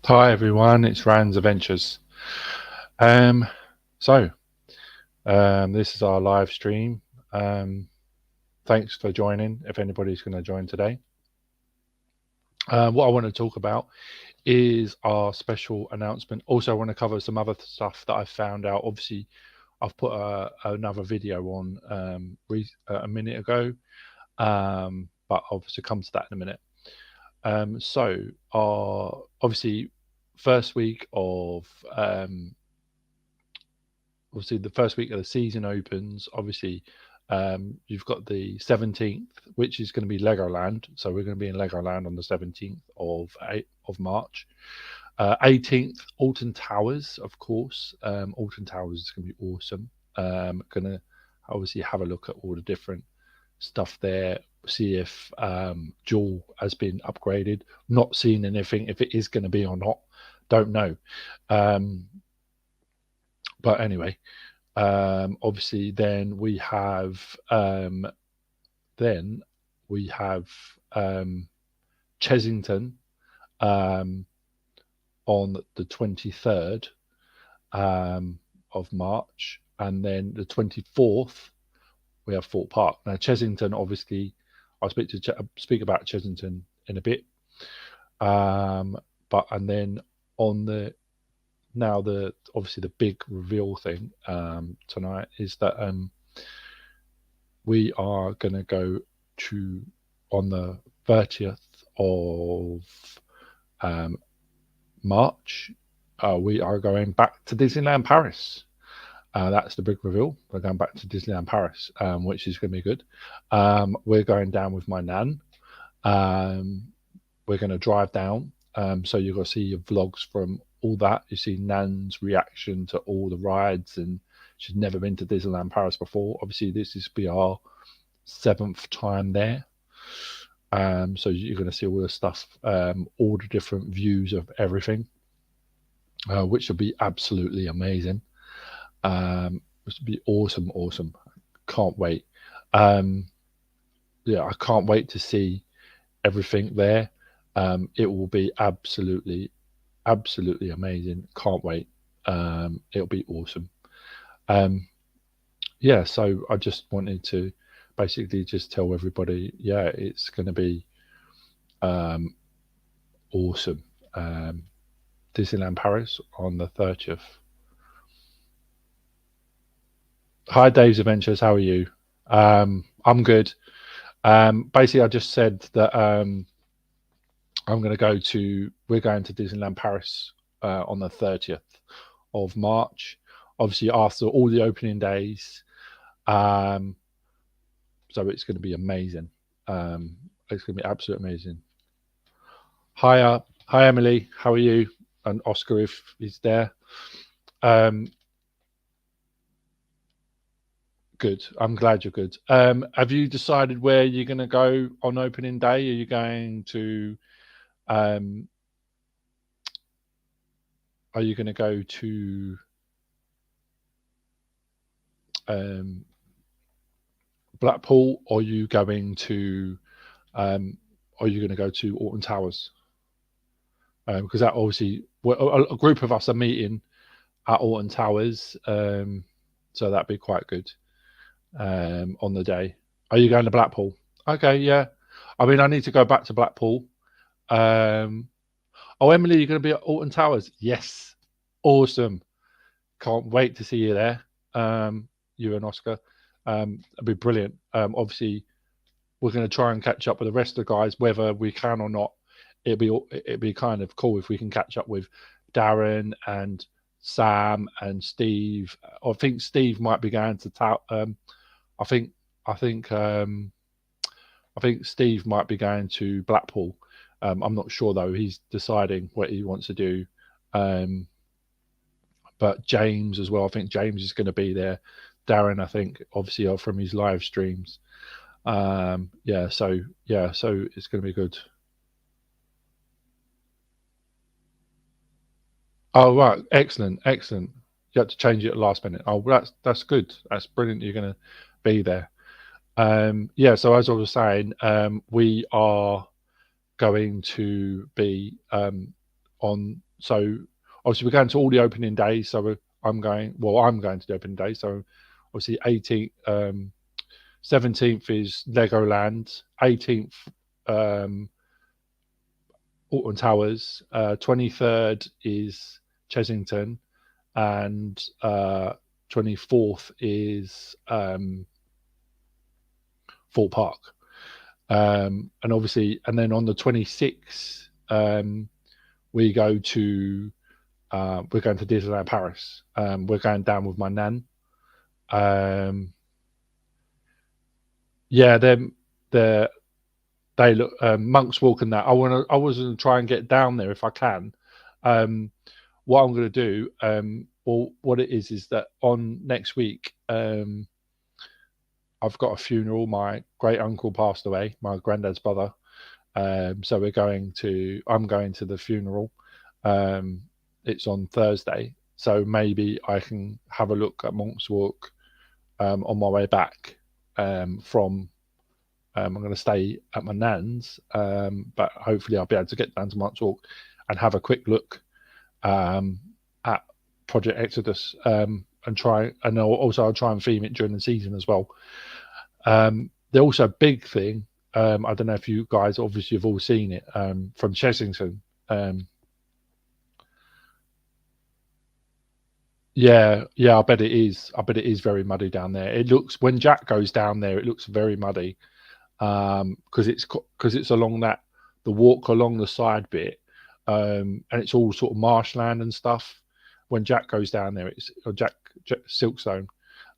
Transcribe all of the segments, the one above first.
Hi everyone, it's Rand's Adventures. Um, so this is our live stream. Thanks for joining. If anybody's going to join today, what I want to talk about is our special announcement. Also, I want to cover some other stuff that I found out. Obviously, I've put another video on a minute ago, but obviously come to that in a minute. So our obviously first week of obviously the first week of the season opens. Obviously, you've got the 17th, which is going to be Legoland. So we're going to be in Legoland on the 17th of March. 18th, Alton Towers, of course. Alton Towers is going to be awesome. Going to obviously have a look at all the different stuff there. See if Jewel has been upgraded. Not seen anything if it is going to be or not. Don't know. But anyway, obviously then we have Chessington on the 23rd of March, and then the 24th we have Thorpe Park. Now Chessington, obviously I'll speak about Chessington in a bit, but and then on the obviously the big reveal thing tonight is that we are going to go to on the 30th of March. We are going back to Disneyland Paris. That's the big reveal. We're going back to Disneyland Paris, which is going to be good. We're going down with my nan. We're going to drive down. So you're going to see your vlogs from all that. You see Nan's reaction to all the rides, and she's never been to Disneyland Paris before. Obviously, this is be our 7th time there. So you're going to see all the stuff, all the different views of everything, which will be absolutely amazing. Which will be awesome. Can't wait. Yeah, I can't wait to see everything there. It will be absolutely amazing. Can't wait. It'll be awesome. Yeah, so I just wanted to basically just tell everybody, yeah, it's going to be awesome. Disneyland Paris on the 30th. Hi, Dave's Adventures. How are you? I'm good. Basically, I just said that we're going to Disneyland Paris on the 30th of March. Obviously, after all the opening days. So it's going to be amazing. It's going to be absolutely amazing. Hi, Emily. How are you? And Oscar, if he's there. Good. I'm glad you're good. Have you decided where you're going to go on opening day? Are you going to are you going to go to Blackpool, or are you going to go to Alton Towers? Because that obviously a group of us are meeting at Alton Towers, so that'd be quite good on the day. Are you going to Blackpool? Okay, yeah. I mean, I need to go back to Blackpool. Oh, Emily, you're going to be at Alton Towers? Yes, awesome. Can't wait to see you there. You and Oscar. It'll be brilliant. Obviously, we're going to try and catch up with the rest of the guys, whether we can or not. It'd be kind of cool if we can catch up with Darren and Sam and Steve. I think Steve might be going to I think Steve might be going to Blackpool. I'm not sure though. He's deciding what he wants to do. But James as well. I think James is going to be there. Darren, I think, obviously from his live streams. So it's going to be good. Oh right, excellent. You had to change it at last minute. Oh, that's good. That's brilliant. You're going to be there. So as I was saying, we are going to be on So obviously we're going to all the opening days. So I'm going to the opening day. So obviously 18th, 17th is Legoland, 18th Alton Towers, 23rd is Chessington, and 24th is Thorpe Park. And obviously, and then on the 26th, we go to we're going to Disneyland Paris. We're going down with my nan. Yeah, they look Monk's Walk and that. I was gonna try and get down there if I can. What I'm going to do, well, what it is that on next week, I've got a funeral. My great uncle passed away, my granddad's brother. So I'm going to the funeral. It's on Thursday, so maybe I can have a look at Monk's Walk on my way back from. I'm going to stay at my nan's, but hopefully I'll be able to get down to Monk's Walk and have a quick look at Project Exodus and try. And I'll try and theme it during the season as well. They're also a big thing. I don't know if you guys obviously have all seen it from Chessington. Yeah, I bet it is. I bet it is very muddy down there. It looks when Jack goes down there, it looks very muddy because it's along the walk along the side bit, and it's all sort of marshland and stuff. When Jack goes down there, it's Jack Silkstone.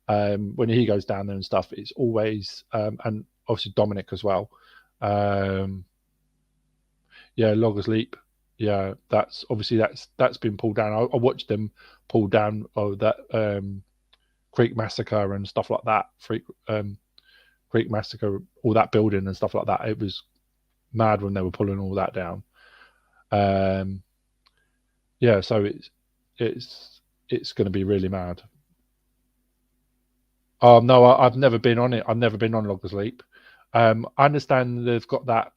When he goes down there and stuff, it's always and obviously Dominic as well. Yeah, Loggers Leap. Yeah, that's been pulled down. I watched them pull down that Creek Massacre and stuff like that. Creek Massacre, all that building and stuff like that. It was mad when they were pulling all that down. Yeah, so it's going to be really mad. Oh no, I've never been on it. I've never been on Loggers Leap. I understand they've got that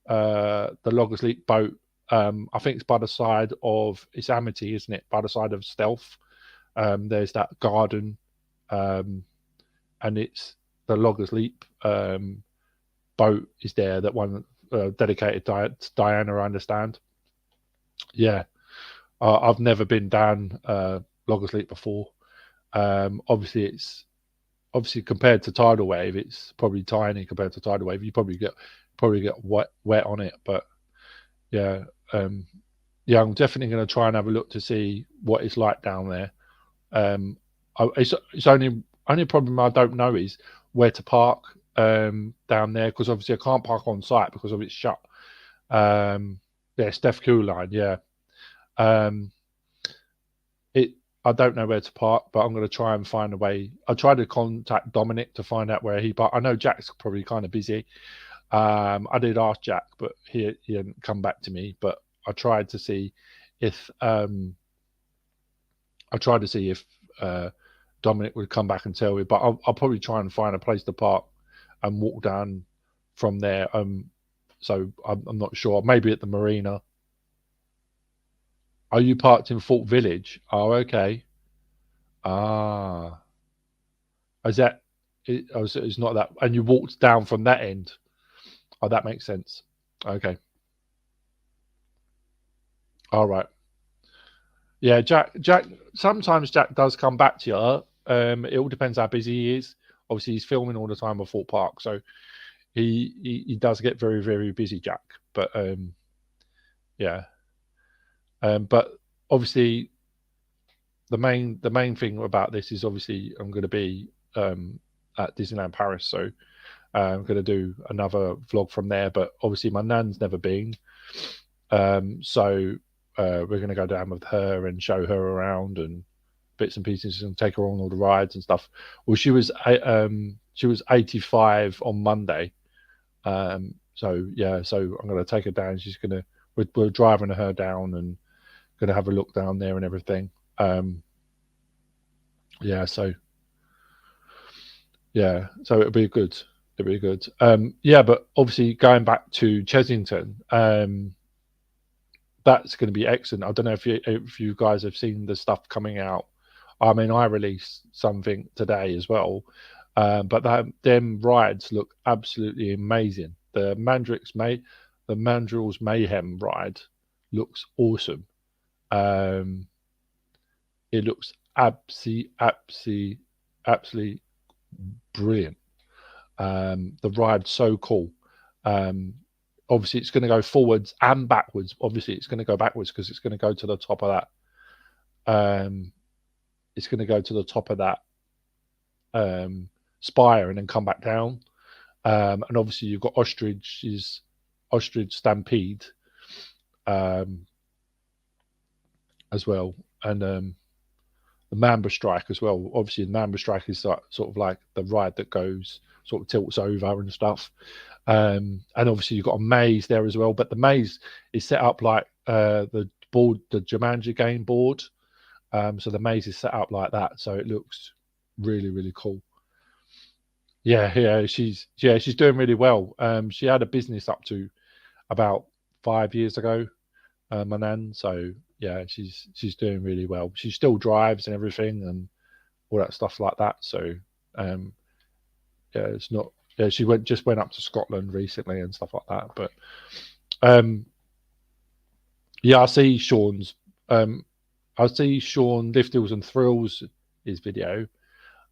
the Loggers Leap boat. I think it's by the side of Amity, isn't it? By the side of Stealth. There's that garden, and it's the Loggers Leap boat is there. That one dedicated to Diana, I understand. Yeah, I've never been down Loggers Leap before. Obviously compared to Tidal Wave, it's probably tiny compared to Tidal Wave. You probably get wet on it, but yeah, yeah, I'm definitely going to try and have a look to see what it's like down there. It's only problem I don't know is where to park down there, because obviously I can't park on site because of it's shut. Yeah, Steph Cool Line, yeah. I don't know where to park, but I'm going to try and find a way. I tried to contact Dominic to find out where he parked. I know Jack's probably kind of busy. I did ask Jack, but he hadn't come back to me. But I tried to see if Dominic would come back and tell me. But I'll probably try and find a place to park and walk down from there. So I'm not sure. Maybe at the marina. Are you parked in Fort Village? Oh, okay. Ah, is that? It's not that. And you walked down from that end. Oh, that makes sense. Okay. All right. Yeah, Jack. Sometimes Jack does come back to you. It all depends how busy he is. Obviously, he's filming all the time at Fort Park, so he does get very, very busy, Jack. But yeah. But obviously, the main thing about this is obviously I'm going to be at Disneyland Paris, so I'm going to do another vlog from there. But obviously, my nan's never been, so we're going to go down with her and show her around and bits and pieces and take her on all the rides and stuff. Well, she was 85 on Monday, so yeah, so I'm going to take her down. We're driving her down and going to have a look down there and everything. Yeah, so it'll be good. Yeah, but obviously going back to Chessington, that's going to be excellent. I don't know if you guys have seen the stuff coming out. I mean, I released something today as well, but them rides look absolutely amazing. The Mandrill's Mayhem ride looks awesome. It looks absolutely brilliant. The ride's so cool. Obviously, it's going to go forwards and backwards. Obviously, it's going to go backwards because it's going to go to the top of that. It's going to go to the top of that spire and then come back down. And obviously, you've got Ostrich Stampede as well, and the Mamba Strike as well. Obviously, the Mamba Strike is sort of like the ride that goes sort of tilts over and stuff. And obviously, you've got a maze there as well. But the maze is set up like the Jumanji game board. So the maze is set up like that. So it looks really, really cool. Yeah, she's doing really well. She had a business up to about 5 years ago, my nan. So yeah, she's doing really well. She still drives and everything and all that stuff like that. So yeah, it's not. Yeah, she just went up to Scotland recently and stuff like that. But yeah, I see Sean Lift Hills and Thrills his video.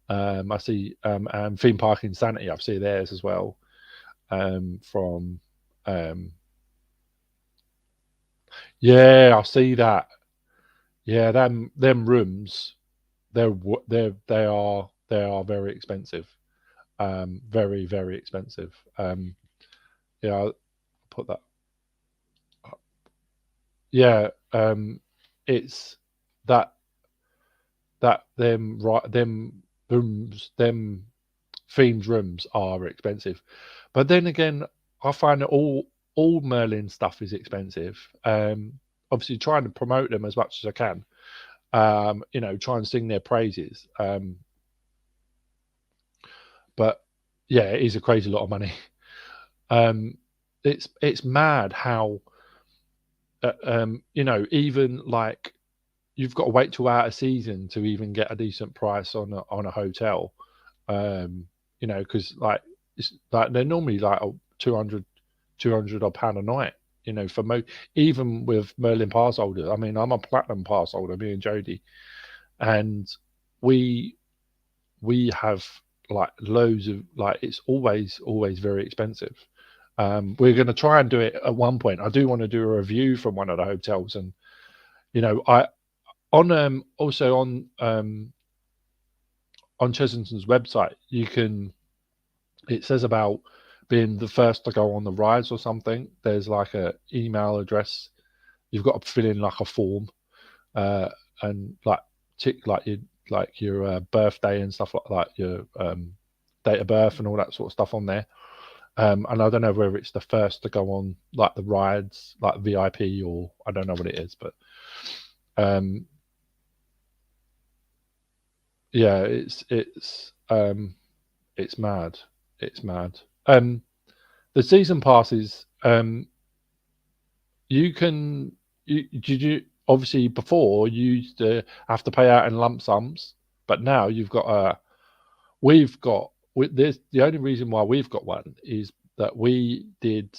I see Theme Park Insanity. I see theirs as well. From yeah, I see that. Yeah, them rooms, they are very expensive. Very, very expensive. Yeah, I'll put that. Yeah, it's that them rooms, them themed rooms are expensive. But then again, I find that all Merlin stuff is expensive. Obviously, trying to promote them as much as I can. Try and sing their praises. But yeah, it is a crazy lot of money. It's mad how even like you've got to wait till out of season to even get a decent price on a hotel. Because like it's like they're normally like 200 odd pound a night. For even with Merlin pass holders. I mean, I'm a platinum pass holder, me and Jody, and we have like loads of like it's always very expensive. We're going to try and do it at one point. I do want to do a review from one of the hotels, and I on also on Chessington's website it says about being the first to go on the rides or something. There's like a email address. You've got to fill in like a form, and like tick like your birthday and stuff like your date of birth and all that sort of stuff on there. And I don't know whether it's the first to go on like the rides, like VIP, or I don't know what it is, but yeah, it's mad. It's mad. The season passes. Did you obviously before you used to have to pay out in lump sums, but now you've got there's the only reason why we've got one is that we did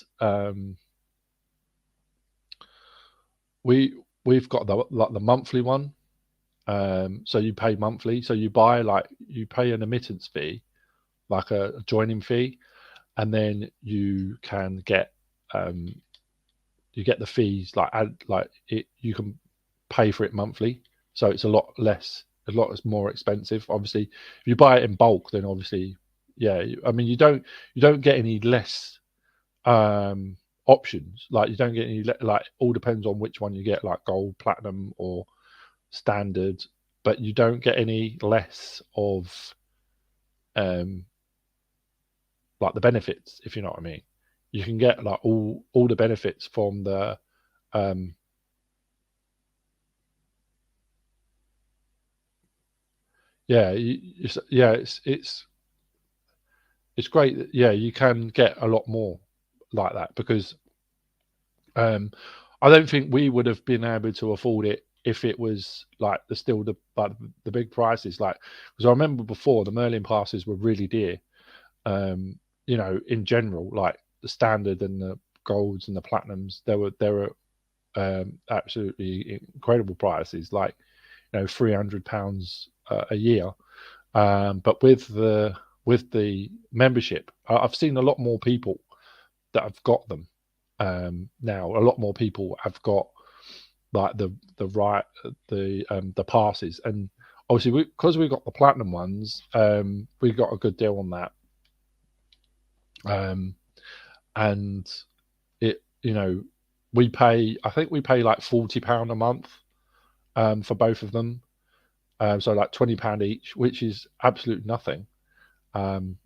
we've got the monthly one. So you pay monthly. So you pay an admittance fee, like a joining fee, and then you can get the fees you can pay for it monthly. So it's a lot more expensive. Obviously, if you buy it in bulk, then obviously, yeah. I mean, you don't get any less options. Like you don't get any all depends on which one you get, like gold, platinum, or standard. But you don't get any less of like the benefits, if you know what I mean. You can get like all the benefits from the it's great. Yeah, you can get a lot more like that because I don't think we would have been able to afford it if it was like the big prices. Like, because I remember before the Merlin passes were really dear. In general, like the standard and the golds and the platinums, there were absolutely incredible prices, like £300 a year. But with the membership, I've seen a lot more people that have got them now. A lot more people have got like the passes, and obviously because we got the platinum ones, we got a good deal on that. And it, I think we pay like £40 a month for both of them. So like £20 each, which is absolute nothing. And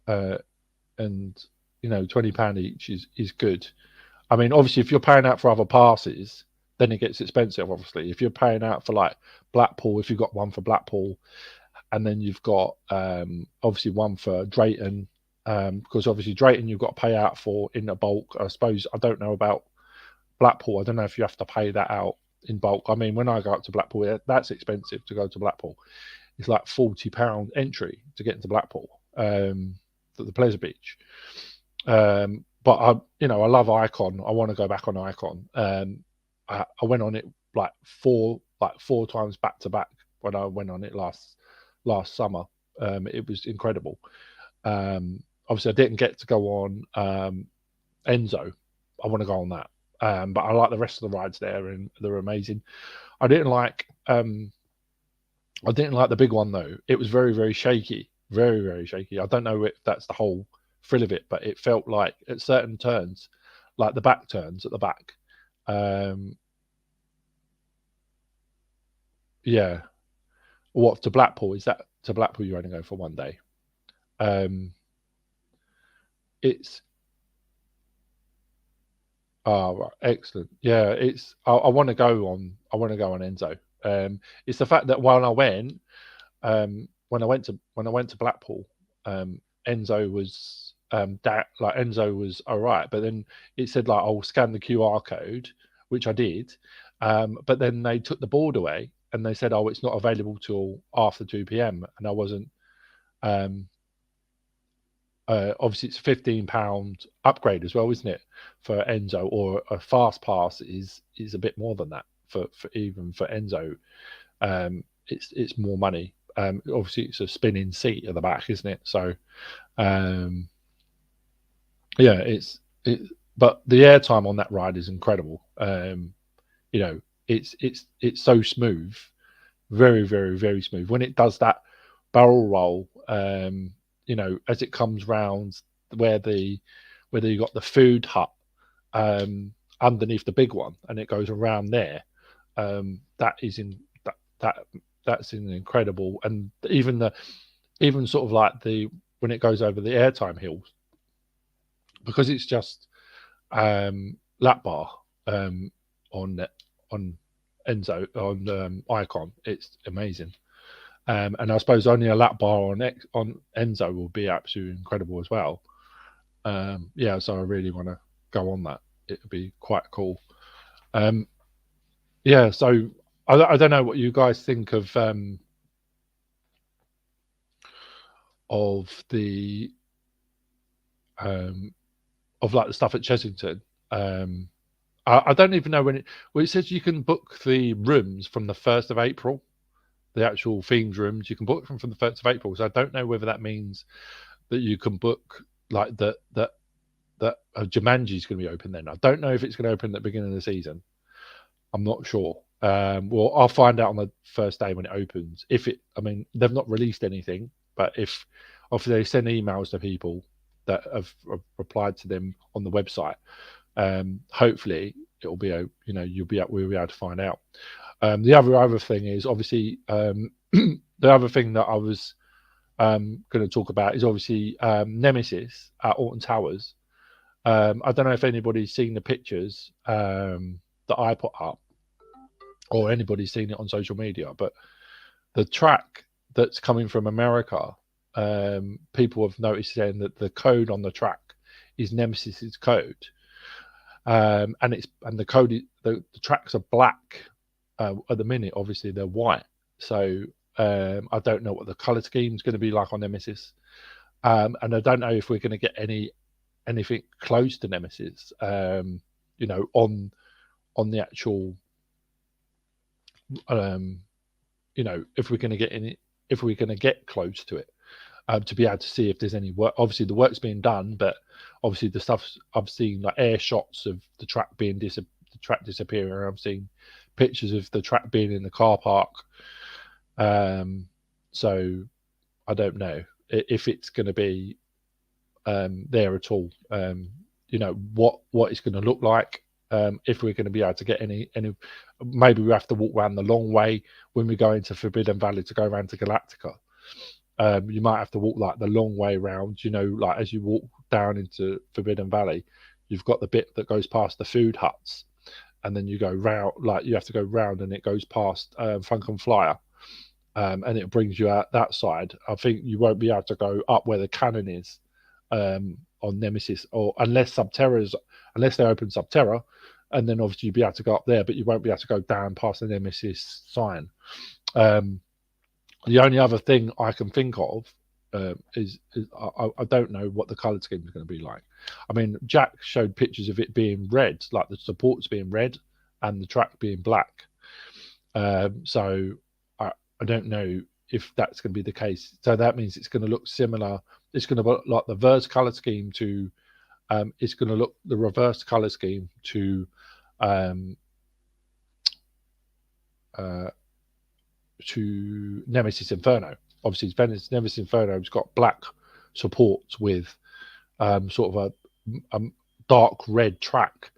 £20 each is good. I mean, obviously, if you're paying out for other passes, then it gets expensive. Obviously, if you're paying out for like Blackpool, if you've got one for Blackpool, and then you've got obviously one for Drayton, because obviously Drayton you've got to pay out for in a bulk. I suppose I don't know about Blackpool. I don't know if you have to pay that out in bulk. I mean, when I go up to Blackpool, that's expensive to go to Blackpool. It's like £40 entry to get into Blackpool, the Pleasure Beach. But I love Icon. I want to go back on Icon. I went on it like four times back to back when I went on it last summer. It was incredible. Obviously, I didn't get to go on Enzo. I want to go on that. But I like the rest of the rides there, and they're amazing. I didn't like the big one though. It was very, very shaky, very, very shaky. I don't know if that's the whole thrill of it, but it felt like at certain turns, like the back turns at the back. Yeah. What, to Blackpool? Is that to Blackpool? You're only going for one day. It's right, excellent. Yeah, it's. I want to go on. I want to go on Enzo. It's the fact that when I went to Blackpool, Enzo was Enzo was all right, but then it said like, I'll scan the QR code, which I did, but then they took the board away and they said, oh, it's not available till after 2 p.m. and I wasn't. Obviously, it's a £15 upgrade as well, isn't it, for Enzo? Or a fast pass is a bit more than that for even for Enzo. It's more money. Obviously, it's a spinning seat at the back, isn't it? So, yeah, but the airtime on that ride is incredible. It's so smooth, very, very, very smooth. When it does that barrel roll, as it comes round whether you got the food hut underneath the big one, and it goes around there. That's an incredible, and even sort of like when it goes over the airtime hills, because it's just lap bar on Enzo on Icon. It's amazing. And I suppose only a lap bar on Enzo will be absolutely incredible as well. Yeah, so I really want to go on that. It would be quite cool. Yeah, so I don't know what you guys think of the of like the stuff at Chessington. I don't even know when it says you can book the rooms from the 1st of April. The actual themed rooms you can book from the 1st of April. So I don't know whether that means that you can book like that Jumanji is going to be open then. I don't know if it's going to open at the beginning of the season. I'm not sure. Well, I'll find out on the first day when it opens. I mean, they've not released anything, but if obviously they send emails to people that have replied to them on the website, hopefully it'll be we'll be able to find out. The other thing is obviously the other thing that I was going to talk about is obviously Nemesis at Alton Towers. I don't know if anybody's seen the pictures that I put up, or anybody's seen it on social media, but the track that's coming from America, people have noticed then that the code on the track is Nemesis's code. and the tracks are black at the minute. Obviously, they're white, so I don't know what the color scheme is going to be like on Nemesis, and I don't know if we're going to get anything close to Nemesis. You know, on the actual, you know, if we're going to get close to it, to be able to see if there's any work. Obviously, the work's being done, but obviously the stuff I've seen, like air shots of the track disappearing. I've seen pictures of the track being in the car park. So I don't know if it's going to be there at all. You know, what it's going to look like. If we're going to be able to get any, maybe we have to walk around the long way when we go into Forbidden Valley to go around to Galactica. You might have to walk like the long way around, you know, like as you walk down into Forbidden Valley, you've got the bit that goes past the food huts, and then you go round, like you have to go round, and it goes past Funkin' Flyer, and it brings you out that side. I think you won't be able to go up where the cannon is on Nemesis, or unless they open Subterra, and then obviously you'll be able to go up there, but you won't be able to go down past the Nemesis sign. The only other thing I can think of is I don't know what the color scheme is going to be like. I mean, Jack showed pictures of it being red, like the supports being red and the track being black. So I don't know if that's going to be the case. So that means it's going to look similar. It's going to look like the reverse color scheme to. It's going to look the reverse color scheme to. To Nemesis Inferno. Obviously, Nemesis Inferno has got black supports with sort of a dark red track.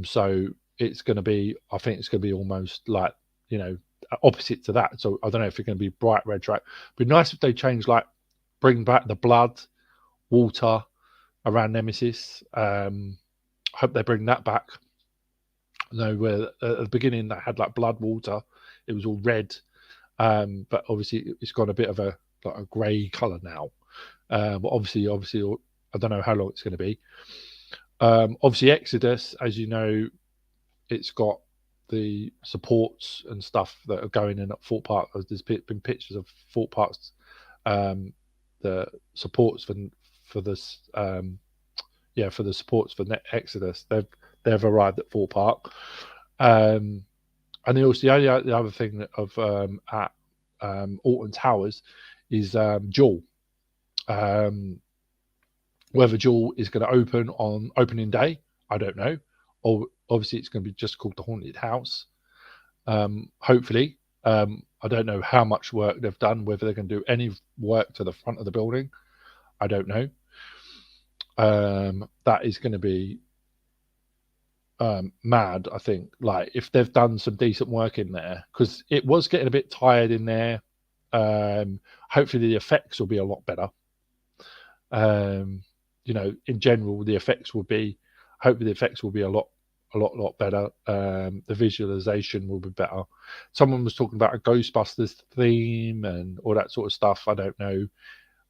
So it's going to be, I think it's going to be almost like, you know, opposite to that. So I don't know if it's going to be bright red track. It'd be nice if they change, like, bring back the blood, water around Nemesis. I hope they bring that back. You know, where at the beginning they had like blood, water. It was all red, but obviously it's got a bit of a grey colour now. But obviously, I don't know how long it's going to be. Obviously, Exodus, as you know, it's got the supports and stuff that are going in at Fort Park. There's been pictures of Fort Park's the supports for this for the supports for Exodus. They've arrived at Fort Park. And then also the other thing of at Alton Towers is Jewel. Whether Jewel is going to open on opening day, I don't know. Or obviously it's going to be just called the Haunted House. Hopefully, I don't know how much work they've done. Whether they're going to do any work to the front of the building, I don't know. That is going to be mad, I think. Like, if they've done some decent work in there, because it was getting a bit tired in there. Hopefully the effects will be a lot better. You know, in general, hopefully the effects will be a lot better. The visualization will be better. Someone was talking about a Ghostbusters theme and all that sort of stuff. I don't know.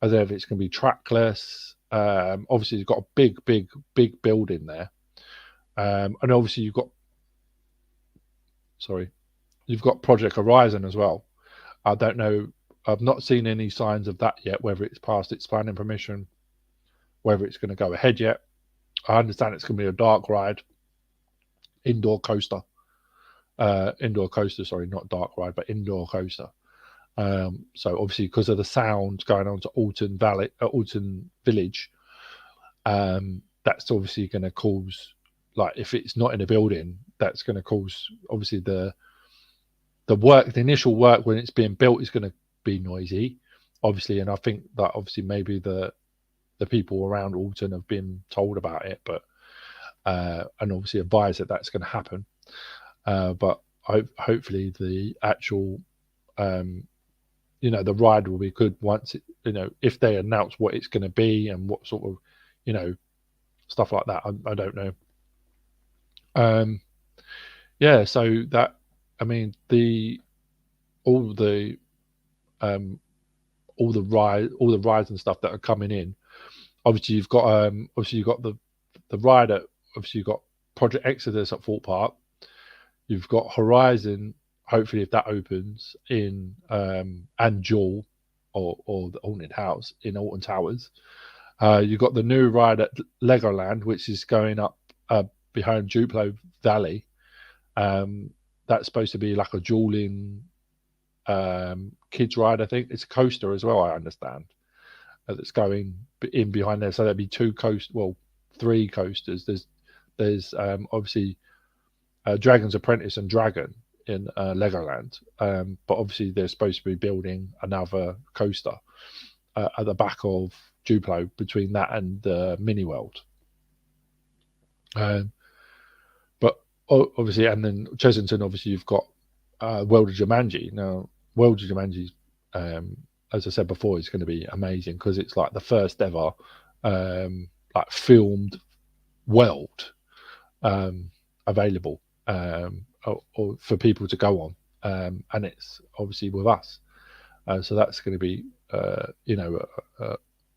I don't know if it's going to be trackless. Obviously, you've got a big building there. And obviously you've got Project Horizon as well. I don't know. I've not seen any signs of that yet, whether it's passed its planning permission, whether it's going to go ahead yet. I understand it's going to be a dark ride, indoor coaster, sorry, not dark ride, but indoor coaster. So obviously because of the sound going on to Alton Village, that's obviously going to cause, like, if it's not in a building, that's going to cause, obviously the initial work when it's being built is going to be noisy, obviously. And I think that obviously maybe the people around Alton have been told about it, but and obviously advised that that's going to happen. But hopefully the actual, you know, the ride will be good once it, you know, if they announce what it's going to be and what sort of, you know, stuff like that. I don't know. Yeah, so that, I mean, all the rides and stuff that are coming in. Obviously, you've got the ride at, obviously you've got Project Exodus at Thorpe Park. You've got Horizon, hopefully if that opens, in and Jewel or the Haunted House in Alton Towers. You've got the new ride at Legoland, which is going up behind Duplo Valley. That's supposed to be like a dueling kids ride, I think. It's a coaster as well, I understand, that's going in behind there. So there'd be three coasters. There's obviously Dragon's Apprentice and Dragon in Legoland, but obviously they're supposed to be building another coaster at the back of Duplo between that and Mini World. But obviously, and then Chessington, obviously you've got World of Jumanji. Now, World of Jumanji, as I said before, is going to be amazing because it's like the first ever like filmed world available or for people to go on, and it's obviously with us. So that's going to be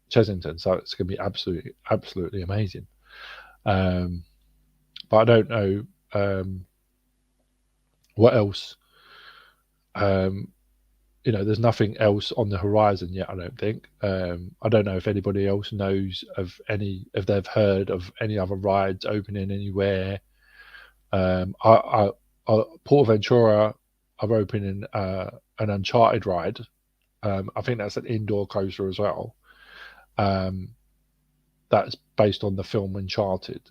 Chessington. So it's going to be absolutely amazing. But I don't know what else. There's nothing else on the horizon yet, I don't think. I don't know if anybody else knows of if they've heard of any other rides opening anywhere. PortAventura are opening an Uncharted ride. I think that's an indoor coaster as well. That's based on the film Uncharted,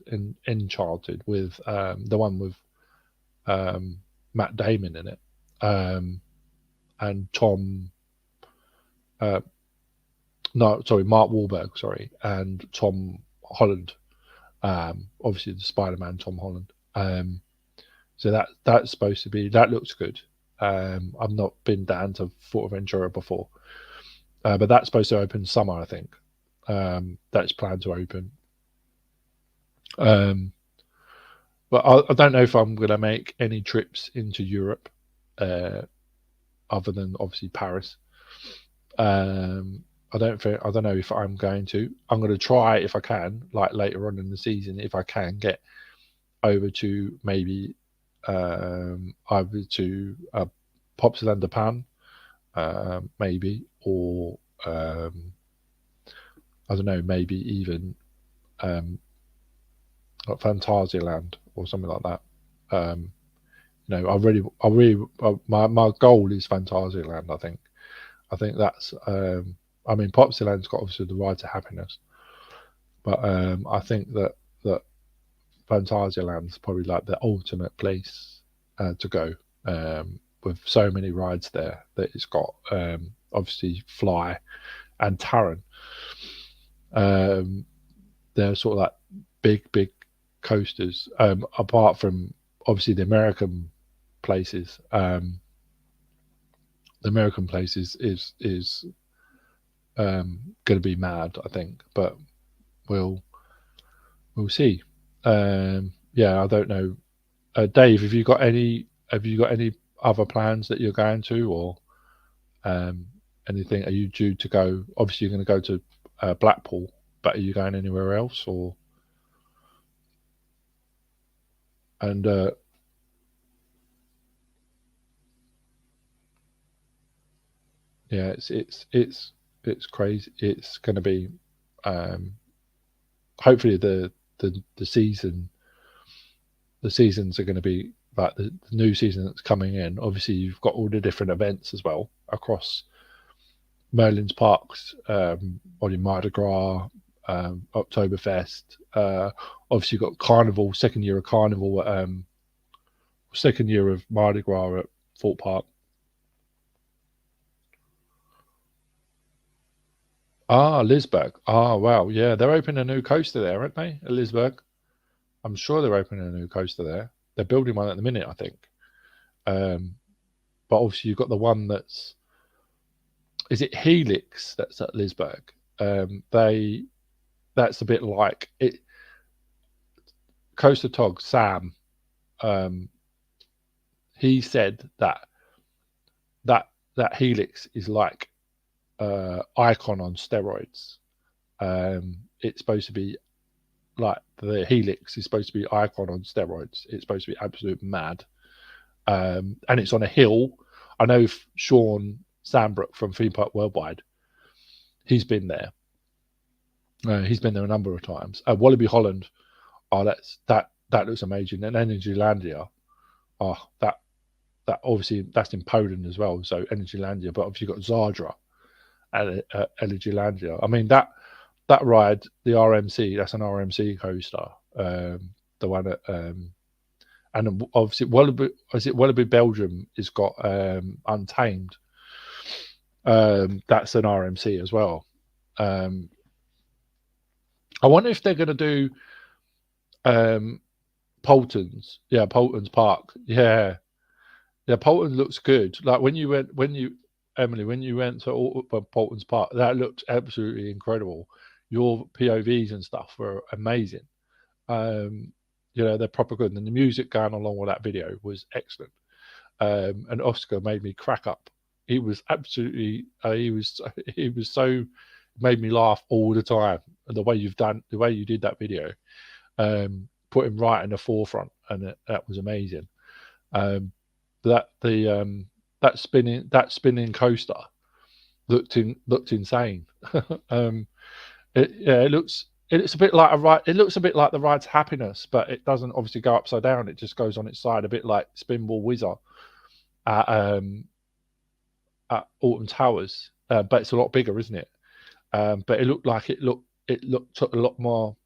with the one with Matt Damon in it, and Mark Wahlberg, and Tom Holland. Obviously the Spider-Man, Tom Holland. So that's supposed to be, that looks good. I've not been down to PortAventura before, but that's supposed to open summer, I think. That's planned to open. But I don't know if I'm going to make any trips into Europe, other than obviously Paris. I don't know if I'm going to. I'm going to try if I can, like later on in the season, if I can get over to maybe either to Popsiland Japan, maybe, or I don't know, maybe even like Phantasialand or something like that. My goal is Phantasialand. I think that's. I mean, Popsiland's got obviously the Ride to Happiness, but I think that Phantasialand's probably like the ultimate place to go, with so many rides there that it's got. Obviously, Fly and Taron. They're sort of like big coasters. Apart from obviously the American places. The American places is going to be mad, I think, but we'll see. I don't know. Dave, have you got any other plans that you're going to, or anything? Are you due to go? Obviously, you're going to go to Blackpool, but are you going anywhere else, or? And yeah, it's crazy. It's going to be hopefully the seasons are going to be like the new season that's coming in. Obviously, you've got all the different events as well across Merlin's Parks, on Mardi Gras, Oktoberfest. Obviously, you've got Carnival, second year of Carnival, second year of Mardi Gras at Thorpe Park. Lisburg. Wow. Yeah, they're opening a new coaster there, aren't they? At Lisburg. I'm sure they're opening a new coaster there. They're building one at the minute, I think. But obviously you've got the one is it Helix that's at Lisburg? That's a bit like it. Coaster Tog Sam, he said that Helix is like Icon on steroids. It's supposed to be like the Helix is supposed to be Icon on steroids. It's supposed to be absolute mad. And it's on a hill. I know Sean Sandbrook from Theme Park Worldwide. He's been there. He's been there a number of times. Wallaby Holland. Oh, that looks amazing. And Energylandia. Oh, that obviously that's in Poland as well. So Energylandia, but obviously you've got Zadra at Energylandia. I mean that ride, the RMC, that's an RMC coaster. The one at and obviously Wallaby Belgium has got Untamed. That's an RMC as well. I wonder if they're going to do Polton's. Yeah, Polton's Park. Yeah, Polton looks good. Like Emily, when you went to Polton's Park, that looked absolutely incredible. Your POVs and stuff were amazing. They're proper good, and the music going along with that video was excellent. And Oscar made me crack up. He was absolutely, he was so, made me laugh all the time. And the way you did that video, put him right in the forefront, and that was amazing. That spinning coaster looked insane. It looks a bit like a ride. It looks a bit like the ride to Happiness, but it doesn't obviously go upside down. It just goes on its side, a bit like Spinball Whizzer at Alton Towers, but it's a lot bigger, isn't it? But it looked like it looked a lot more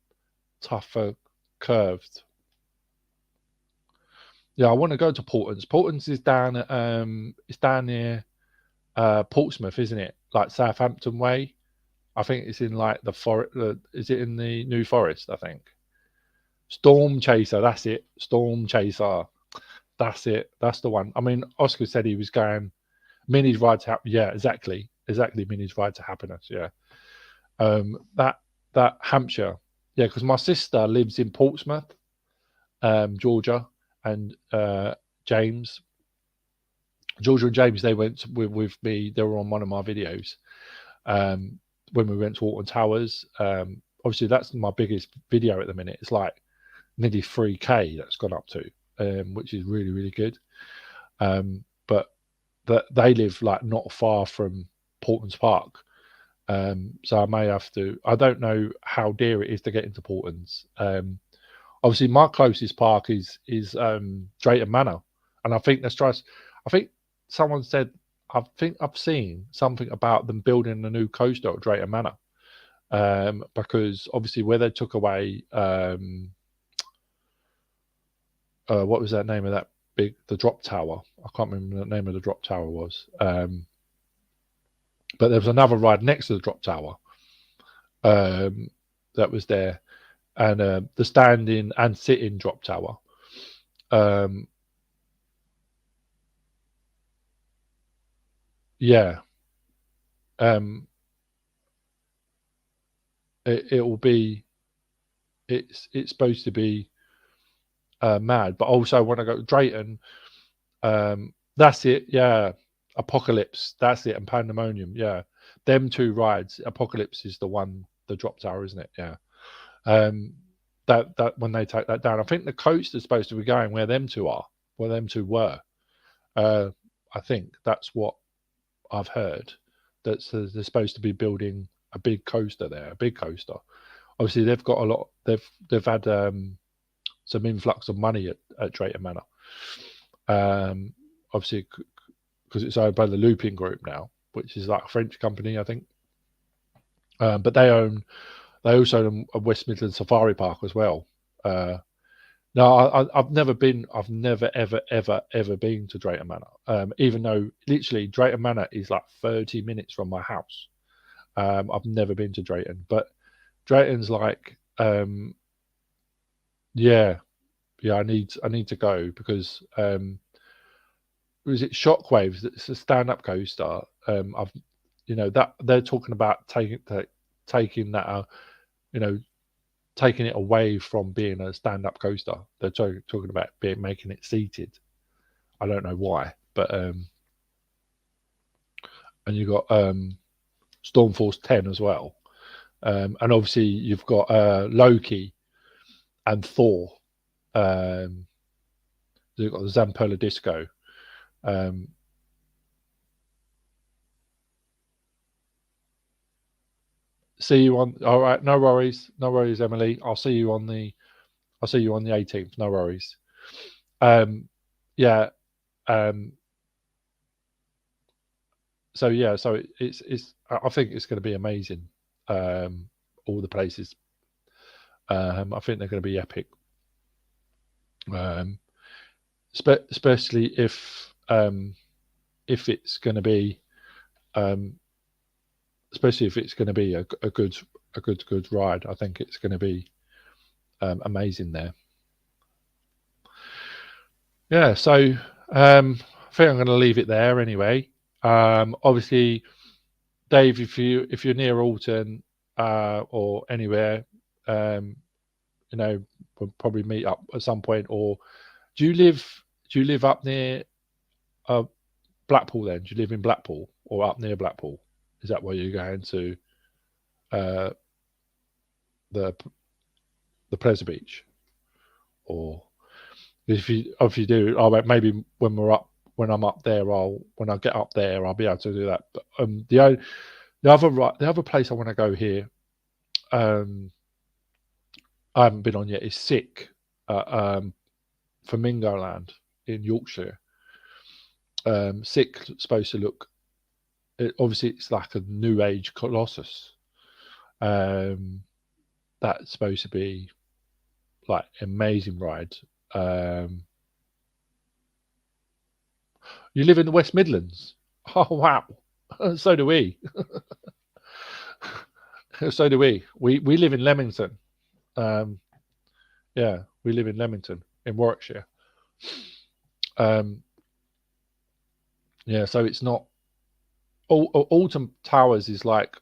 tougher, curved. Yeah, I want to go to Portons. Portons is down at it's down near Portsmouth, isn't it? Like Southampton way. I think it's in like the forest. Is it in the New Forest? I think. Storm Chaser. That's it. Storm Chaser. That's it. That's the one. I mean, Oscar said he was going Minnie's Ride to Happiness. Yeah, exactly. Minnie's Ride to Happiness. Yeah. That Hampshire. Yeah, because my sister lives in Portsmouth, Georgia, and James. Georgia and James, they went with me. They were on one of my videos. When we went to Alton Towers, obviously that's my biggest video at the minute. It's like nearly 3K that's gone up to, which is really, really good. But they live like not far from Portons Park, so I may have to. I don't know how dear it is to get into Portons. Obviously, my closest park is Drayton Manor, and I think that's just. I think someone said. I think I've seen something about them building a new coaster at Drayton Manor, because obviously where they took away what was that name of that the drop tower? I can't remember the name of the drop tower was, but there was another ride next to the drop tower that was there, and the standing and sitting drop tower. Yeah. It will be. It's supposed to be mad, but also when I go to Drayton, that's it. Yeah, Apocalypse. That's it, and Pandemonium. Yeah, them two rides. Apocalypse is the one, the drop tower, isn't it? Yeah. That when they take that down, I think the coast is supposed to be going where them two are, where them two were. I think that's what I've heard. That they're supposed to be building a big coaster there, a big coaster. Obviously, they've got a lot. They've had some influx of money at Drayton Manor. Obviously, because it's owned by the Looping Group now, which is like a French company, I think. But they also own a West Midlands Safari Park as well. No, I've never been. I've never ever been to Drayton Manor. Even though literally Drayton Manor is like 30 minutes from my house. I've never been to Drayton, but Drayton's like, yeah. I need to go because was it Shockwaves? It's a stand-up coaster. That they're talking about taking that, taking it away from being a stand-up coaster. They're talking about making it seated. I don't know why, but and you got Stormforce 10 as well, and obviously you've got Loki. and Thor. You've got the Zamperla Disco. See you on. All right, no worries, Emily. I'll see you on the 18th. No worries. Yeah. So yeah, so it's. I think it's going to be amazing. All the places. I think they're going to be epic. Especially if it's going to be, especially if it's going to be a good ride. I think it's going to be amazing there. Yeah, so I think I'm going to leave it there anyway. Obviously, Dave, if you're near Alton or anywhere, we'll probably meet up at some point. Or do you live up near Blackpool? Then do you live in Blackpool or up near Blackpool? Is that where you're going to the Pleasure Beach? Or if you do, maybe when I'm up there, when I get up there, I'll be able to do that. But the other place I want to go here, I haven't been on yet, is Sick, Flamingo Land in Yorkshire. Sick supposed to look. Obviously, it's like a new age Colossus. That's supposed to be like amazing ride. You live in the West Midlands? Oh wow! So do we. So do we. We live in Leamington. Yeah, we live in Leamington in Warwickshire. Yeah, so it's not. Alton Towers is like.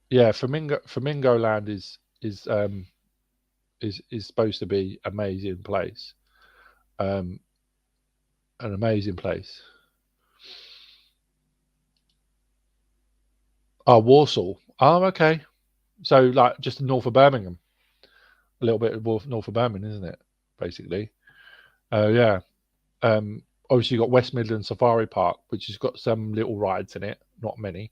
Yeah, Flamingo Land is supposed to be amazing place. An amazing place. Oh, Walsall. Oh, okay. So like just north of Birmingham, a little bit north of Birmingham, isn't it? Basically. Yeah. Obviously, you've got West Midlands Safari Park, which has got some little rides in it, not many.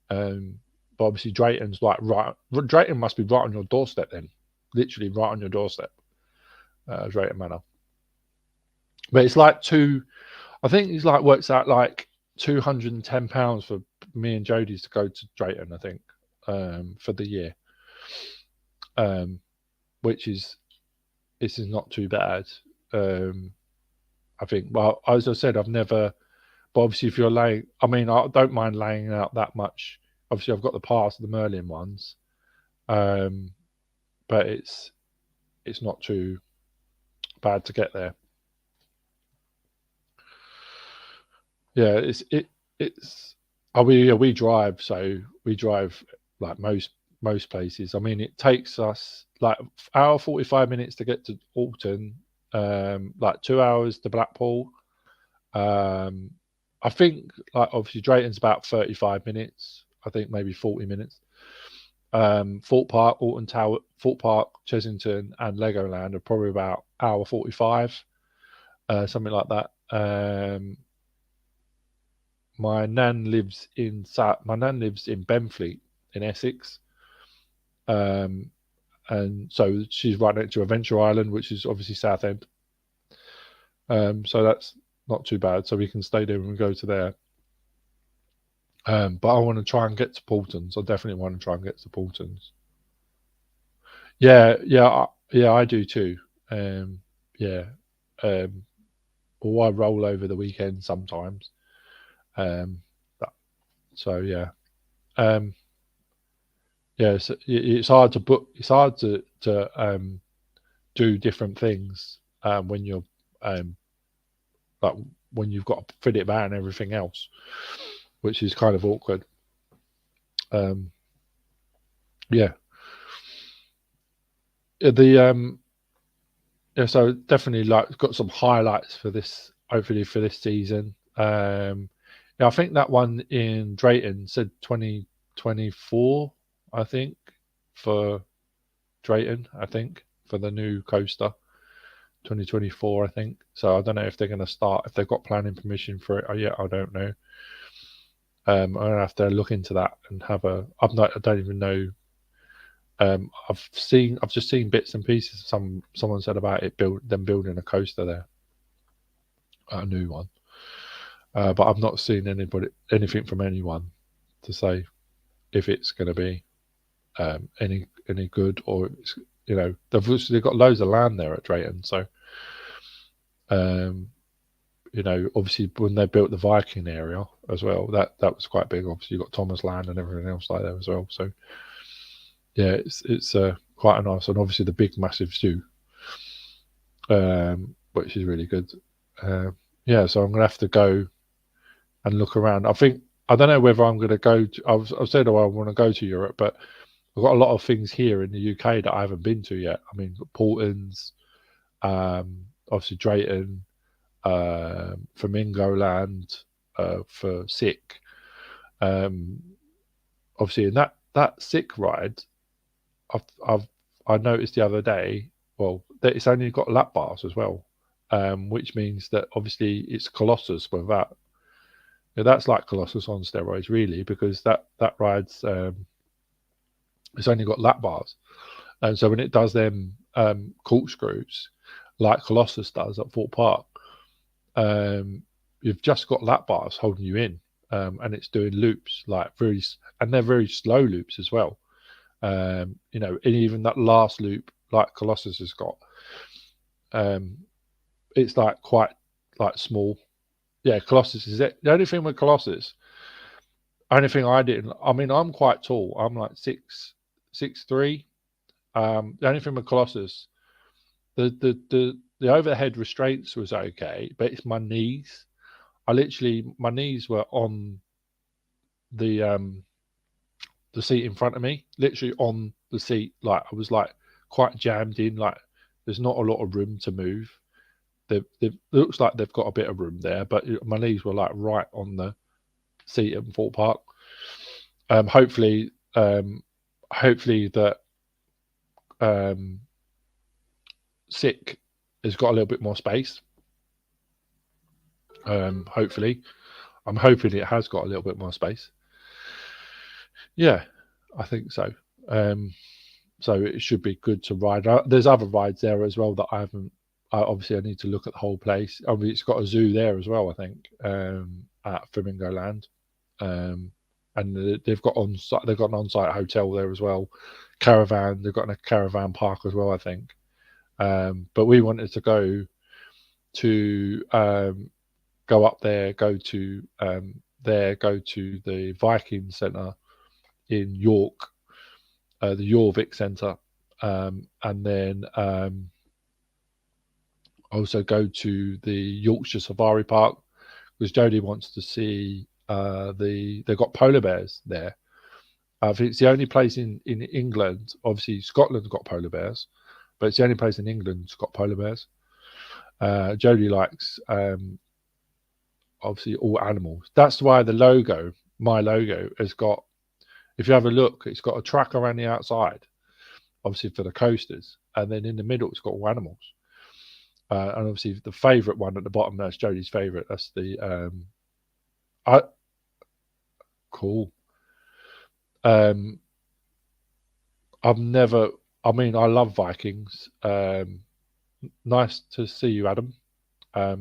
But obviously, Drayton's like right. Drayton must be right on your doorstep then, literally right on your doorstep. Drayton Manor. But it's like I think it's like works out like £210 for me and Jodie's to go to Drayton. I think for the year, which is this is not too bad. I think. Well, as I said, I've never. But obviously, if you're laying, I mean, I don't mind laying out that much. Obviously, I've got the pass, the Merlin ones, but it's not too bad to get there. Yeah, it's. Oh, we drive, so we drive like most places. I mean, it takes us like hour 45 minutes to get to Alton, like 2 hours to Blackpool. I think like obviously Drayton's about 35 minutes. I think maybe 40 minutes. Thorpe Park, Alton Tower, Thorpe Park, Chesington, and Legoland are probably about hour 45, something like that. My nan lives in Benfleet in Essex, and so she's right next to Adventure Island, which is obviously Southend. So that's not too bad. So we can stay there and go to there. But I want to try and get to Paultons. I definitely want to try and get to Paultons. Yeah, I do too. Yeah, or I roll over the weekend sometimes. So yeah, yeah. So it's hard to book. It's hard to do different things when you're like when you've got to fit it out and everything else, which is kind of awkward. Yeah. The yeah, so definitely like got some highlights for this. Hopefully for this season. Yeah, I think that one in Drayton said 2024 I think, for Drayton, I think, for the new coaster, 2024, I think. So I don't know if they're going to start, if they've got planning permission for it yet. I don't know. I'm gonna have to look into that and have a. I don't even know. I've just seen bits and pieces. Someone said about them building a coaster there, a new one. But I've not seen anything from anyone to say if it's going to be any good, or it's, they've got loads of land there at Drayton. So obviously when they built the Viking area as well, that was quite big. Obviously you got Thomas Land and everything else like that as well. So yeah, it's quite a nice, and obviously the big massive zoo, which is really good. Yeah, so I'm gonna have to go and look around. I don't know whether I'm gonna go. I've said I want to go to Europe, but I've got a lot of things here in the UK that I haven't been to yet. I mean, Portons, obviously Drayton, Flamingo Land, for Sick. Obviously, in that Sick ride, I noticed the other day, well, that it's only got lap bars as well, which means that obviously it's Colossus with that. That's like Colossus on steroids, really, because that ride's it's only got lap bars, and so when it does them corkscrews, like Colossus does at Fort Park, you've just got lap bars holding you in, and it's doing loops like and they're very slow loops as well. And even that last loop, like Colossus has got, it's like quite like small. Yeah, Colossus is it. The only thing with Colossus, only thing I didn't. I mean, I'm quite tall. I'm like 6'3". The only thing with Colossus, the overhead restraints was okay, but it's my knees. My knees were on the seat in front of me, literally on the seat. Like I was like quite jammed in. Like there's not a lot of room to move. It looks like they've got a bit of room there, but my knees were like right on the seat at Fort Park. Hopefully that Sick has got a little bit more space. Hopefully, I'm hoping it has got a little bit more space. Yeah, I think so. So it should be good to ride. There's other rides there as well that I haven't. Obviously, I need to look at the whole place. Obviously, it's got a zoo there as well, I think, at Flamingo Land, and they've got an on-site hotel there as well. Caravan. They've got a caravan park as well, I think. But we wanted to go up there, go to the Viking Centre in York, the Jorvik Centre, and then also go to the Yorkshire Safari Park, because Jodie wants to see they've got polar bears there. I think it's the only place in England. Obviously, Scotland's got polar bears, but it's the only place in England that's got polar bears. Jodie likes obviously all animals. That's why my logo, has got. If you have a look, it's got a track around the outside, obviously for the coasters, and then in the middle it's got all animals. And obviously the favourite one at the bottom, that's Jodie's favourite. That's the cool. I love Vikings. Nice to see you, Adam. I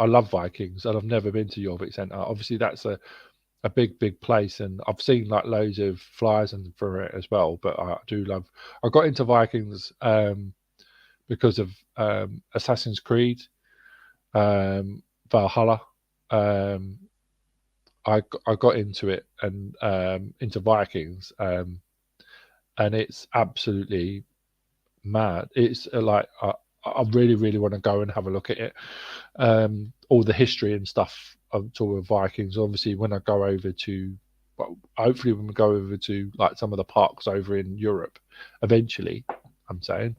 love Vikings, and I've never been to Jorvik Centre. Obviously, that's a big place, and I've seen like loads of flyers and for it as well. But I got into Vikings because of Assassin's Creed, Valhalla. I got into it and into Vikings, and it's absolutely mad. It's like I really, really want to go and have a look at it. All the history and stuff of Vikings. Obviously, when I go over to, well, hopefully when we go over to like some of the parks over in Europe, eventually, I'm saying,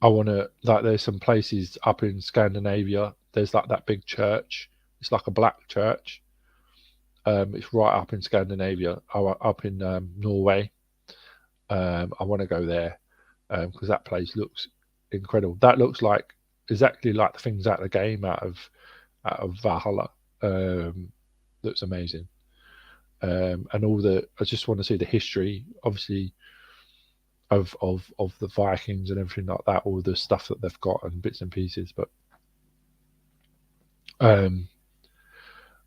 I want to, like, there's some places up in Scandinavia. There's like that big church. It's like a black church. It's right up in Scandinavia, up in Norway. I want to go there because that place looks incredible. That looks like exactly like the things out of the game, out of Valhalla. Looks amazing. And all the, I just want to see the history, obviously, of the Vikings and everything like that, all the stuff that they've got and bits and pieces. But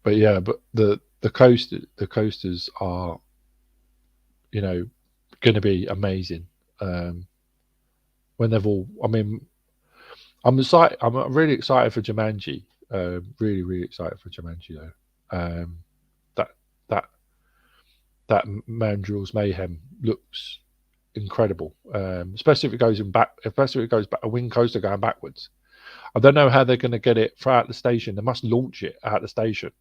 yeah, but the coasters are, you know, going to be amazing. When they've all, I mean, I'm excited. I'm really excited for Jumanji. Really excited for Jumanji though. That that that Mandrill's Mayhem looks incredible. Especially if it goes in back. Especially if it goes back a wing coaster going backwards. I don't know how they're going to get it throughout the station. They must launch it at the station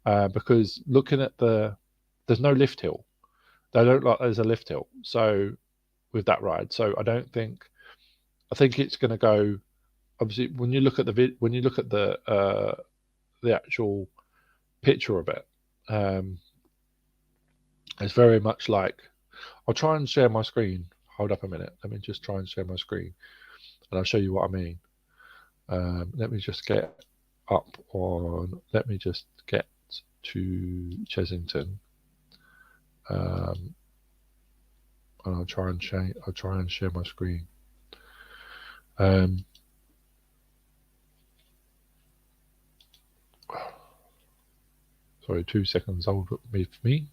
because looking at there's no lift hill. They don't like there's a lift hill. So with that ride, so I think it's going to go. Obviously, when you look at the actual picture of it, it's very much like. I'll try and share my screen. Hold up a minute. Let me just try and share my screen, and I'll show you what I mean. Let me just get up on. Let me just get to Chessington, and I'll try and share my screen. Sorry, 2 seconds. Hold with me.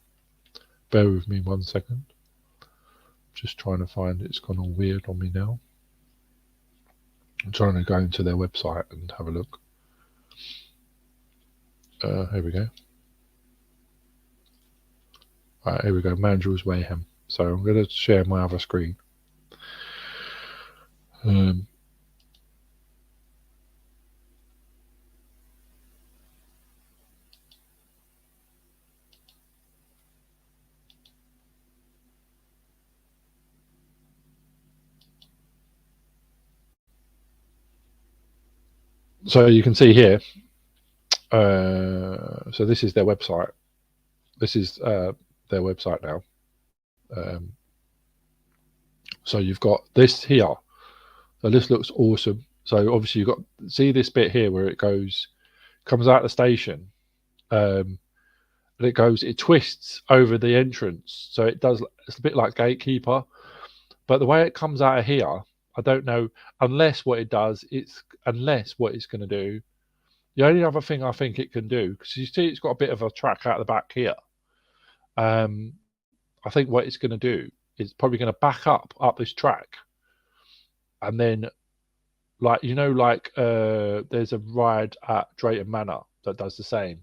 Bear with me 1 second. Just trying to find it. It's gone all weird on me now. I'm trying to go into their website and have a look. Here we go. All right, here we go. Mandrill's Mayhem. So I'm going to share my other screen. So you can see here. So this is their website. This is their website now. So you've got this here. So this looks awesome. So obviously you've got, see this bit here where it comes out of the station, and it twists over the entrance. So it does, it's a bit like Gatekeeper, but the way it comes out of here, I don't know, unless what it's going to do. The only other thing I think it can do, because you see it's got a bit of a track out the back here. I think what it's going to do is probably going to back up this track, and then, like, there's a ride at Drayton Manor that does the same.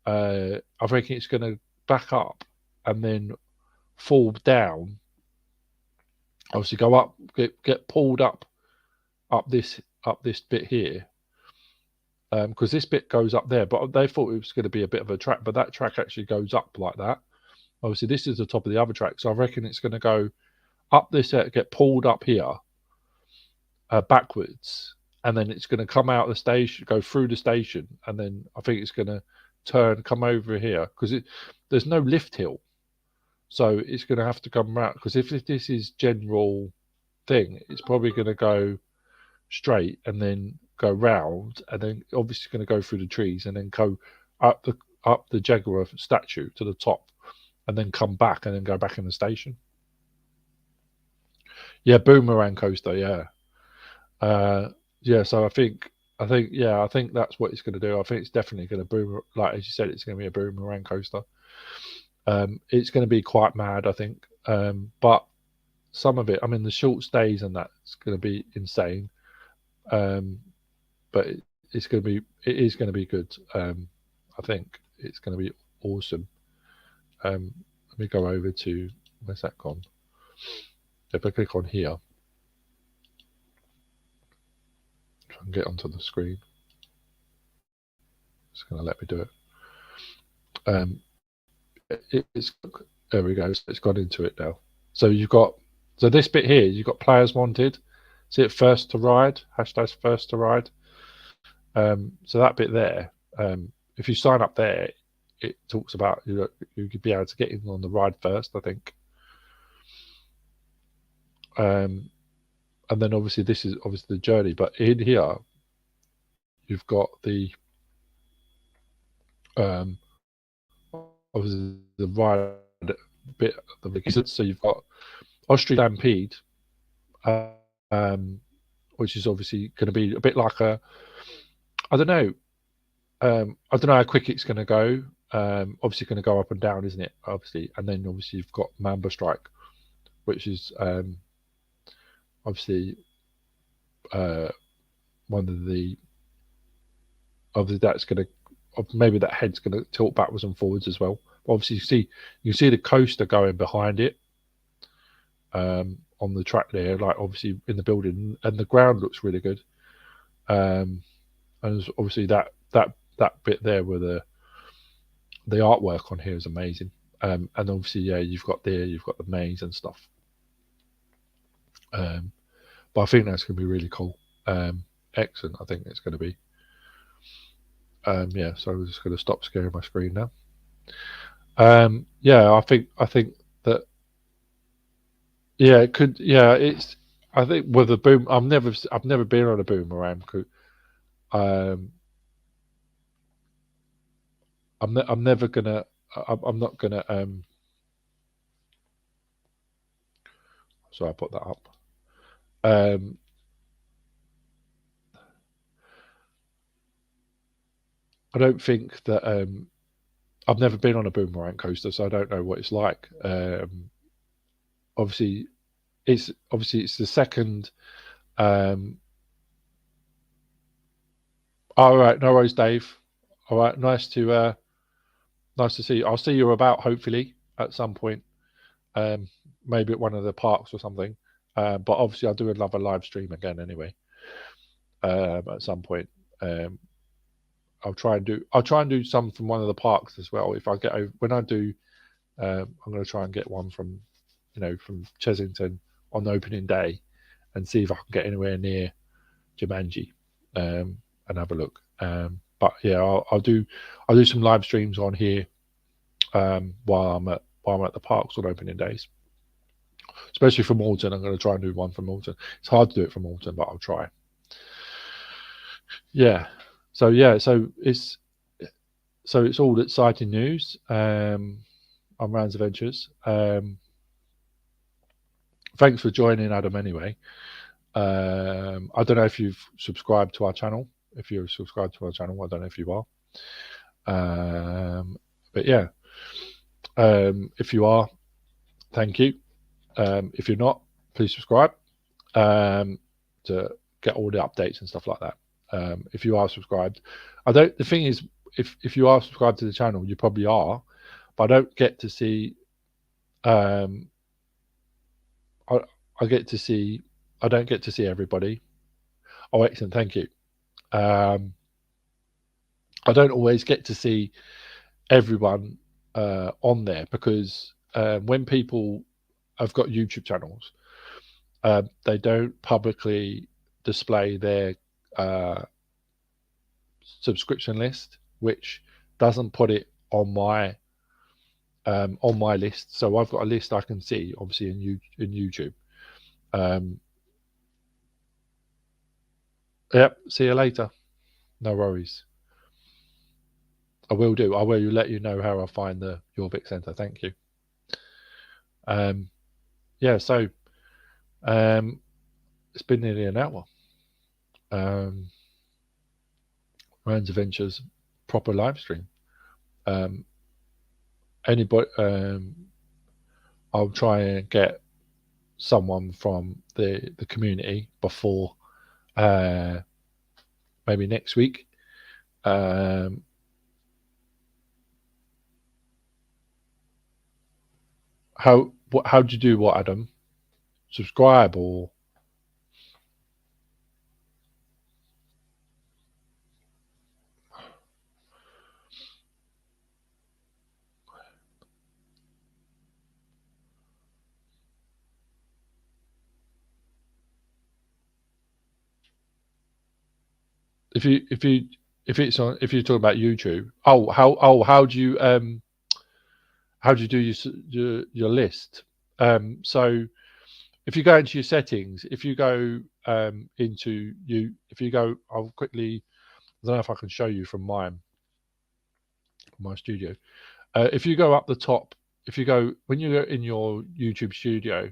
I think it's going to back up and then fall down. Obviously, go up, get pulled up this bit here, because this bit goes up there. But they thought it was going to be a bit of a track, but that track actually goes up like that. Obviously, this is the top of the other track, so I reckon it's going to go up this, get pulled up here, backwards, and then it's going to come out of the station, go through the station, and then I think it's going to come over here because there's no lift hill, so it's going to have to come around. Because if this is general thing, it's probably going to go straight and then go round, and then obviously going to go through the trees and then go up the Jaguar statue to the top, and then come back and then go back in the station. Yeah, boomerang coaster. Yeah. Yeah, so I think that's what it's going to do. I think it's definitely going to like as you said, it's going to be a boomerang coaster. It's going to be quite mad, I think. But some of it, I mean, the short stays and that's going to be insane. But it is going to be good. I think it's going to be awesome. Let me go over to, where's that gone? If I click on here, try and get onto the screen. It's going to let me do it. There we go. So it's gone into it now. So this bit here, you've got players wanted. see it first to ride, hashtag first to ride. So that bit there, if you sign up there, it talks about you could be able to get in on the ride first, I think. And then obviously this is obviously the journey, but in here you've got the obviously the ride bit, so you've got Austrian Stampede, which is obviously going to be a bit like a, I don't know how quick it's going to go. Obviously going to go up and down, isn't it? Obviously, and then obviously you've got Mamba Strike, which is obviously one of the obviously that's going to maybe that head's going to tilt backwards and forwards as well. Obviously, you can see the coaster going behind it on the track there, like obviously in the building, and the ground looks really good. And obviously that bit there where the artwork on here is amazing. And obviously, yeah, you've got the maze and stuff. But I think that's going to be really cool. Excellent, I think it's going to be. Yeah, so I'm just going to stop scaring my screen now. Yeah, I think that. Yeah, it could. Yeah, it's. I think with a boom, I've never been on a boomerang. I'm never gonna. I'm not gonna. So I put that up. I don't think that. I've never been on a boomerang coaster, so I don't know what it's like. Obviously, it's the second. All right, no worries, Dave. All right, nice to see you. I'll see you about hopefully at some point. Maybe at one of the parks or something. But obviously, I'll do another live stream again anyway. At some point, I'll try and do some from one of the parks as well. If I get over, when I do, I'm going to try and get one from, from Chesington on opening day, and see if I can get anywhere near Jumanji, and have a look. But yeah, I'll do some live streams on here while I'm at the parks on opening days. Especially from Alton, I'm going to try and do one from Alton. It's hard to do it from Alton, but I'll try. Yeah. So it's all exciting news on Rand's Adventures. Thanks for joining, Adam. Anyway, I don't know if you've subscribed to our channel. If you're subscribed to our channel, I don't know if you are. But yeah, if you are, thank you. If you're not, please subscribe to get all the updates and stuff like that. If you are subscribed, the thing is, if you are subscribed to the channel, you probably are, but I don't get to see. I don't get to see everybody. Oh, excellent, thank you. I don't always get to see everyone on there because when people have got YouTube channels, they don't publicly display their subscription list, which doesn't put it on my list. So I've got a list I can see, obviously in YouTube. Yep. See you later. No worries. I will do. I will let you know how I find the Jorvik Centre. Thank you. Yeah. So it's been nearly an hour. Rand's Adventures proper live stream. Anybody, I'll try and get someone from the community before maybe next week. How do you do what, Adam? Subscribe or? if it's on, if you're talking about YouTube, how do you do your list? So if you go into your settings, if you go if you go, I'll quickly, I don't know if I can show you from my studio. If you go up the top, if you go, when you go in your YouTube studio,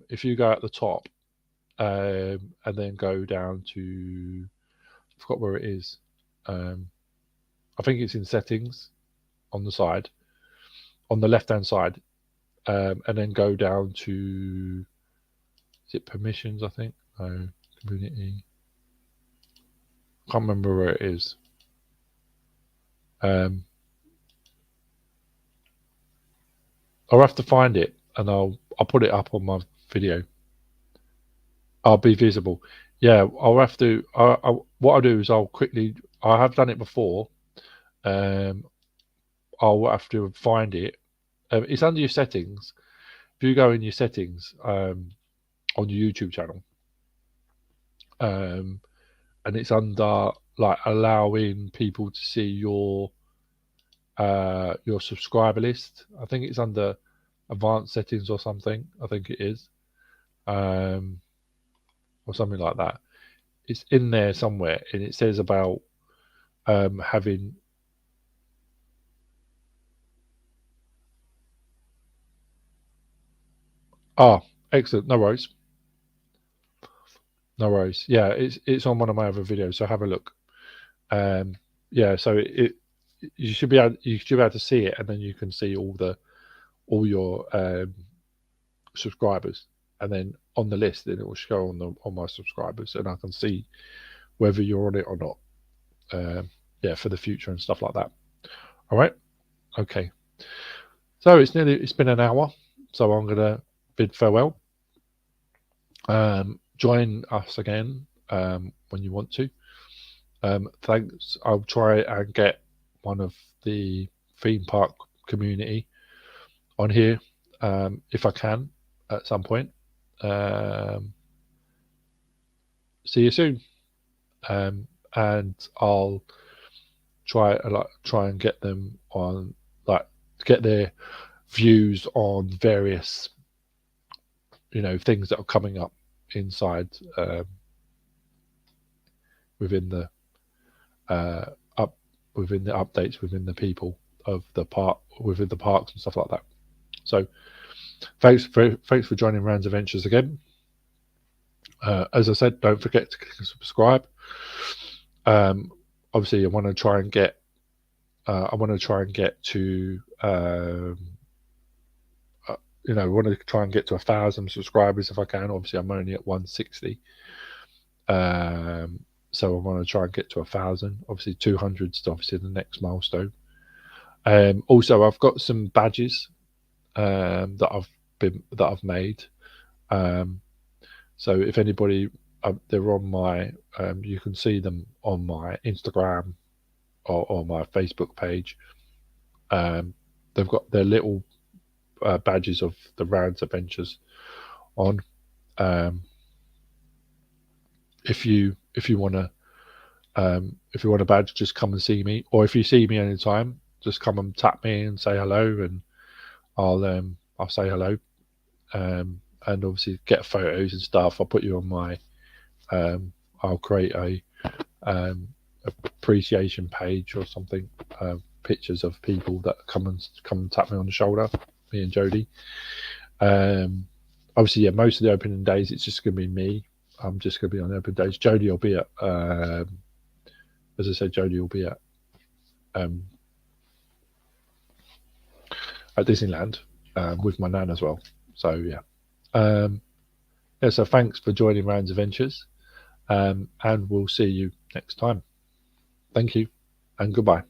if you go at the top, and then go down to, I forgot where it is. I think it's in settings on the side, on the left hand side, and then go down to, is it permissions? I think, no, community. Can't remember where it is. I'll have to find it, and I'll put it up on my video. I'll be visible. Yeah, I'll have to. What I'll do is I'll quickly. I have done it before. I'll have to find it. It's under your settings. If you go in your settings on your YouTube channel, and it's under like allowing people to see your subscriber list. I think it's under advanced settings or something. I think it is, or something like that. It's in there somewhere, and it says about having. Excellent. No worries. No worries. Yeah, it's on one of my other videos, so have a look. Yeah, so you should be able to see it, and then you can see all your subscribers, and then on the list, then it will show on my subscribers, and I can see whether you're on it or not. Yeah, for the future and stuff like that. All right. Okay. So it's been an hour, so I'm gonna bid farewell. Join us again when you want to. Thanks. I'll try and get one of the theme park community on here if I can at some point. See you soon, and I'll try and get them on, like, get their views on various things that are coming up inside within the updates within the people of the park, within the parks and stuff like that. So thanks for joining Rand's Adventures again. As I said, don't forget to click and subscribe. Obviously I want to try and get to I want to try and get to 1,000 subscribers if I can. Obviously I'm only at 160, so I want to try and get to 1,000. Obviously 200 is obviously the next milestone. Also I've got some badges that I've made, so if anybody, they're on my you can see them on my Instagram or my Facebook page. They've got their little badges of the Rand's Adventures on. If you want a badge, just come and see me, or if you see me anytime, just come and tap me and say hello, and I'll say hello, and obviously get photos and stuff. I'll put you on my I'll create a appreciation page or something, pictures of people that come and tap me on the shoulder, me and Jody. Obviously, yeah, most of the opening days it's just going to be me. I'm just going to be on the open days. Jody will be at, as I said, Jody will be at Disneyland with my nan as well. So yeah, yeah. So thanks for joining Rand's Adventures, and we'll see you next time. Thank you, and goodbye.